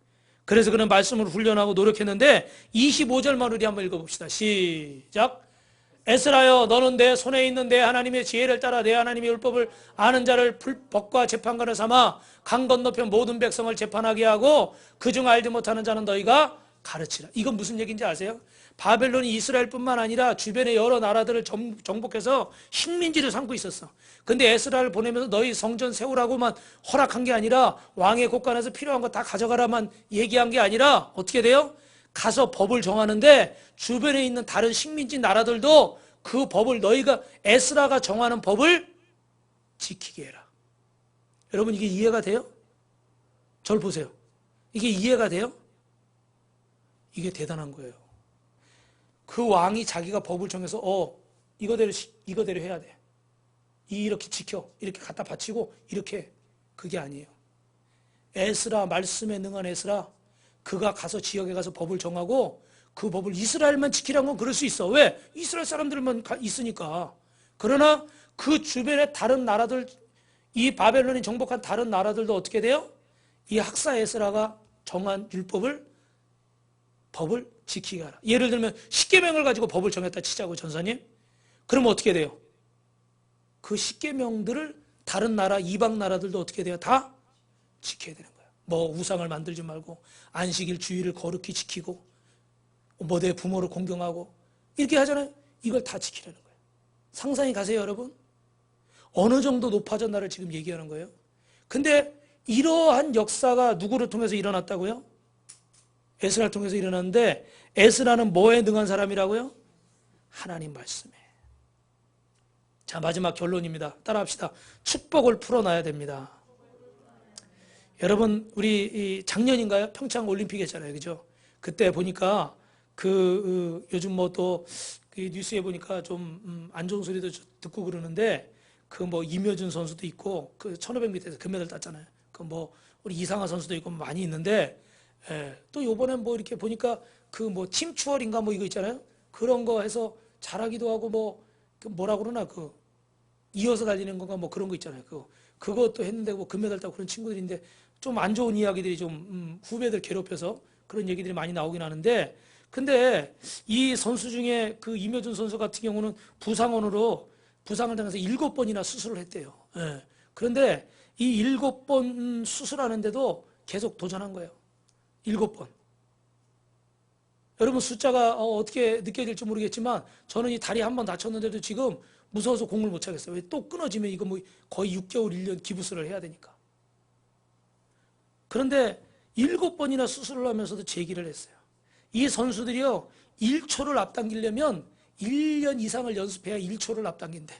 그래서 그는 말씀을 훈련하고 노력했는데 25절만 우리 한번 읽어봅시다. 시작. 에스라여 너는 내 손에 있는 내 하나님의 지혜를 따라 내 하나님의 율법을 아는 자를 법과 재판관을 삼아 강 건너편 모든 백성을 재판하게 하고 그중 알지 못하는 자는 너희가 가르치라. 이건 무슨 얘기인지 아세요? 바벨론이 이스라엘뿐만 아니라 주변의 여러 나라들을 정복해서 식민지를 삼고 있었어. 근데 에스라를 보내면서 너희 성전 세우라고만 허락한 게 아니라 왕의 곳간에서 필요한 거 다 가져가라만 얘기한 게 아니라 어떻게 돼요? 가서 법을 정하는데 주변에 있는 다른 식민지 나라들도 그 법을 너희가 에스라가 정하는 법을 지키게 해라. 여러분 이게 이해가 돼요? 저를 보세요. 이게 이해가 돼요? 이게 대단한 거예요. 그 왕이 자기가 법을 정해서 이거대로 해야 돼. 이렇게 지켜. 이렇게 갖다 바치고 이렇게 해. 그게 아니에요. 에스라, 말씀에 능한 에스라, 그가 가서 지역에 가서 법을 정하고 그 법을 이스라엘만 지키라는 건 그럴 수 있어. 왜? 이스라엘 사람들만 있으니까. 그러나 그 주변의 다른 나라들, 이 바벨론이 정복한 다른 나라들도 어떻게 돼요? 이 학사 에스라가 정한 법을 지키게 하라. 예를 들면 십계명을 가지고 법을 정했다 치자고, 전사님. 그러면 어떻게 돼요? 그 십계명들을 다른 나라, 이방 나라들도 어떻게 돼요? 다 지켜야 되는 거예요. 뭐 우상을 만들지 말고, 안식일 주일을 거룩히 지키고, 뭐 내 부모를 공경하고, 이렇게 하잖아요. 이걸 다 지키라는 거예요. 상상이 가세요, 여러분? 어느 정도 높아졌나를 지금 얘기하는 거예요. 근데 이러한 역사가 누구를 통해서 일어났다고요? 에스라를 통해서 일어났는데, 에스라는 뭐에 능한 사람이라고요? 하나님 말씀에. 자, 마지막 결론입니다. 따라합시다. 축복을 풀어놔야 됩니다. 여러분, 우리 작년인가요? 평창 올림픽 했잖아요. 그죠? 그때 보니까 요즘 뭐 또 뉴스에 보니까 좀 안 좋은 소리도 듣고 그러는데, 그 뭐 임효준 선수도 있고, 그 1500m에서 금메달 땄잖아요. 그 뭐 우리 이상하 선수도 있고 많이 있는데, 또 요번엔 뭐 이렇게 보니까 그 뭐 팀추월인가 뭐 이거 있잖아요. 그런 거 해서 잘하기도 하고, 뭐 그 뭐라 그러나, 그 이어서 달리는 건가 뭐 그런 거 있잖아요. 그것도 했는데 뭐 금메달 따고 그런 친구들인데, 좀 안 좋은 이야기들이 좀 후배들 괴롭혀서 그런 얘기들이 많이 나오긴 하는데, 근데 이 선수 중에 그 임효준 선수 같은 경우는 부상을 당해서 7번이나 수술을 했대요. 그런데 이 7번 수술하는데도 계속 도전한 거예요. 7번. 여러분, 숫자가 어떻게 느껴질지 모르겠지만, 저는 이 다리 한 번 다쳤는데도 지금 무서워서 공을 못 차겠어요. 왜? 또 끊어지면 이거 뭐 거의 6개월, 1년 기부스를 해야 되니까. 그런데 7번이나 수술을 하면서도 제기를 했어요. 이 선수들이요, 1초를 앞당기려면 1년 이상을 연습해야 1초를 앞당긴대.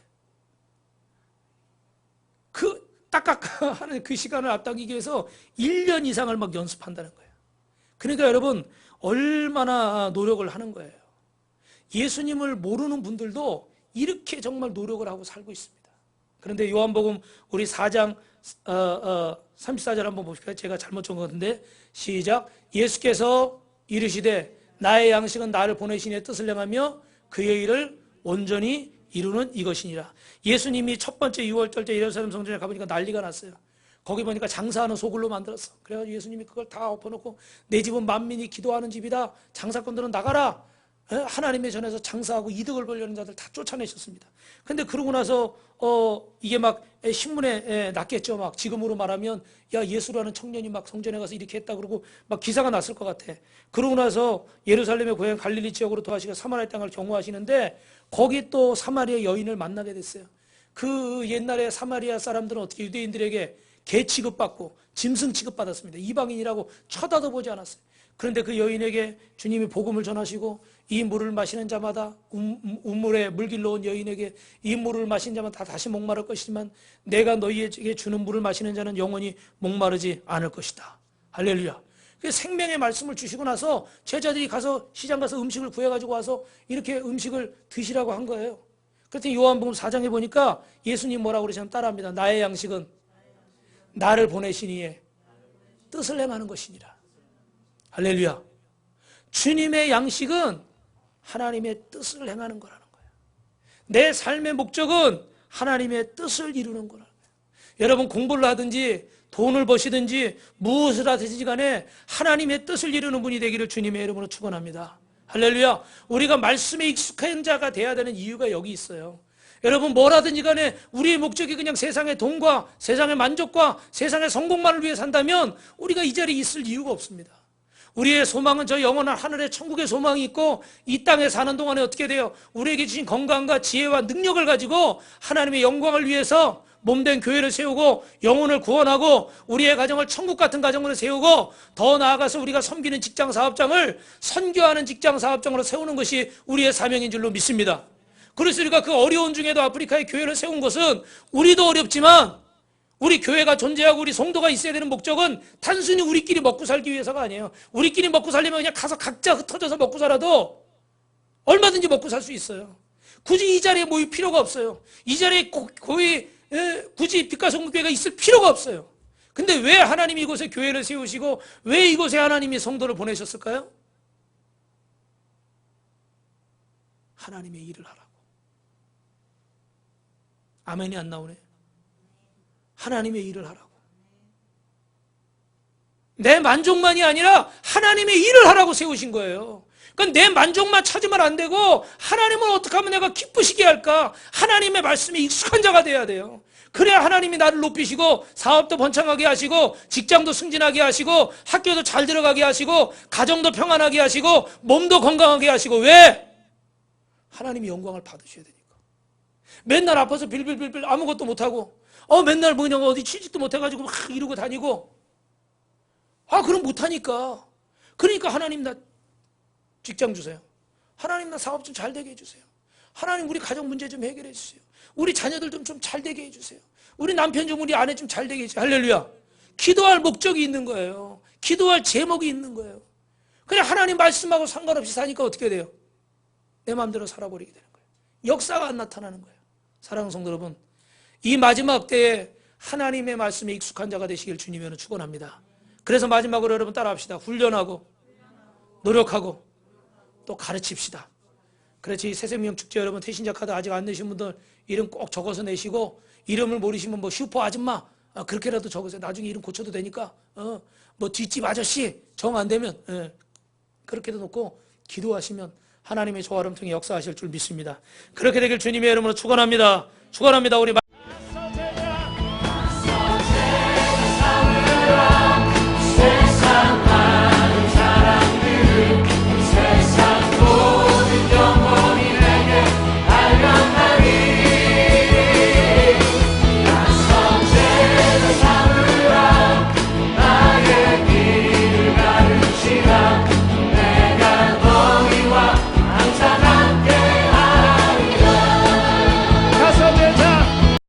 딱딱 하는 그 시간을 앞당기기 위해서 1년 이상을 막 연습한다는 거예요. 그러니까 여러분, 얼마나 노력을 하는 거예요. 예수님을 모르는 분들도 이렇게 정말 노력을 하고 살고 있습니다. 그런데 요한복음 우리 4장 34절 한번 보실까요? 제가 잘못 적은 것 같은데, 시작. 예수께서 이르시되 나의 양식은 나를 보내신 이의 뜻을 행하며 그의 일을 온전히 이루는 이것이니라. 예수님이 첫 번째 6월절 때 예루살렘 성전에 가보니까 난리가 났어요. 거기 보니까 장사하는 소굴로 만들었어. 그래가지고 예수님이 그걸 다 엎어놓고, 내 집은 만민이 기도하는 집이다. 장사꾼들은 나가라. 하나님의 전에서 장사하고 이득을 벌려는 자들 다 쫓아내셨습니다. 근데 그러고 나서 이게 막 신문에 났겠죠. 막 지금으로 말하면, 야, 예수라는 청년이 막 성전에 가서 이렇게 했다 그러고 막 기사가 났을 것 같아. 그러고 나서 예루살렘의 고향 갈릴리 지역으로 도하시고 사마리아 땅을 경호하시는데, 거기 또 사마리아 여인을 만나게 됐어요. 그 옛날에 사마리아 사람들은 어떻게 유대인들에게 개 취급받고 짐승 취급받았습니다. 이방인이라고 쳐다도 보지 않았어요. 그런데 그 여인에게 주님이 복음을 전하시고, 이 물을 마시는 자마다, 우물에 물 길러 온 여인에게 이 물을 마신 자만 다 다시 목마를 것이지만 내가 너희에게 주는 물을 마시는 자는 영원히 목마르지 않을 것이다. 할렐루야. 생명의 말씀을 주시고 나서 제자들이 가서 시장 가서 음식을 구해가지고 와서 이렇게 음식을 드시라고 한 거예요. 그랬더니 요한복음 4장에 보니까 예수님 뭐라고 그러시냐면, 따라합니다. 나의 양식은 나를 보내신 이의 뜻을 행하는 것이니라. 할렐루야. 주님의 양식은 하나님의 뜻을 행하는 거라는 거예요. 내 삶의 목적은 하나님의 뜻을 이루는 거라는 거예요. 여러분, 공부를 하든지 돈을 버시든지 무엇을 하든지 간에 하나님의 뜻을 이루는 분이 되기를 주님의 이름으로 축원합니다. 할렐루야. 우리가 말씀에 익숙한 자가 돼야 되는 이유가 여기 있어요. 여러분, 뭘 하든지 간에 우리의 목적이 그냥 세상의 돈과 세상의 만족과 세상의 성공만을 위해 산다면 우리가 이 자리에 있을 이유가 없습니다. 우리의 소망은 저 영원한 하늘의 천국의 소망이 있고, 이 땅에 사는 동안에 어떻게 돼요? 우리에게 주신 건강과 지혜와 능력을 가지고 하나님의 영광을 위해서 몸된 교회를 세우고 영혼을 구원하고 우리의 가정을 천국 같은 가정으로 세우고, 더 나아가서 우리가 섬기는 직장 사업장을 선교하는 직장 사업장으로 세우는 것이 우리의 사명인 줄로 믿습니다. 그래서 우리가 그 어려운 중에도 아프리카의 교회를 세운 것은, 우리도 어렵지만 우리 교회가 존재하고 우리 성도가 있어야 되는 목적은 단순히 우리끼리 먹고 살기 위해서가 아니에요. 우리끼리 먹고 살려면 그냥 가서 각자 흩어져서 먹고 살아도 얼마든지 먹고 살 수 있어요. 굳이 이 자리에 모일 필요가 없어요. 이 자리에 굳이 빛가성교회가 있을 필요가 없어요. 근데 왜 하나님이 이곳에 교회를 세우시고 왜 이곳에 하나님이 성도를 보내셨을까요? 하나님의 일을 하라고. 아멘이 안 나오네. 하나님의 일을 하라고. 내 만족만이 아니라 하나님의 일을 하라고 세우신 거예요. 그러니까 내 만족만 찾으면 안 되고 하나님을 어떻게 하면 내가 기쁘시게 할까? 하나님의 말씀에 익숙한 자가 돼야 돼요. 그래야 하나님이 나를 높이시고 사업도 번창하게 하시고 직장도 승진하게 하시고 학교도 잘 들어가게 하시고 가정도 평안하게 하시고 몸도 건강하게 하시고. 왜? 하나님이 영광을 받으셔야 되니까. 맨날 아파서 빌빌빌빌 아무것도 못하고 맨날 뭐 그냥 어디 취직도 못해가지고 막 이러고 다니고 그럼 못하니까. 그러니까 하나님 나 직장 주세요. 하나님 나 사업 좀 잘 되게 해주세요. 하나님 우리 가정 문제 좀 해결해 주세요. 우리 자녀들 좀 잘 되게 해주세요. 우리 남편 좀 우리 아내 좀 잘 되게 해주세요. 할렐루야. 기도할 목적이 있는 거예요. 기도할 제목이 있는 거예요. 그냥 하나님 말씀하고 상관없이 사니까 어떻게 돼요? 내 마음대로 살아버리게 되는 거예요. 역사가 안 나타나는 거예요. 사랑하는 성도 여러분, 이 마지막 때에 하나님의 말씀에 익숙한 자가 되시길 주님으로 축원합니다. 그래서 마지막으로 여러분 따라합시다. 훈련하고 노력하고 또 가르칩시다. 그래서 이 새생명 축제 여러분 태신자 카드 아직 안 내신 분들 이름 꼭 적어서 내시고, 이름을 모르시면 뭐 슈퍼 아줌마 그렇게라도 적으세요. 나중에 이름 고쳐도 되니까. 뭐 뒷집 아저씨 정 안 되면 그렇게도 놓고 기도하시면 하나님의 조화를 통해 역사하실 줄 믿습니다. 그렇게 되길 주님의 이름으로 축원합니다. 축원합니다. 우리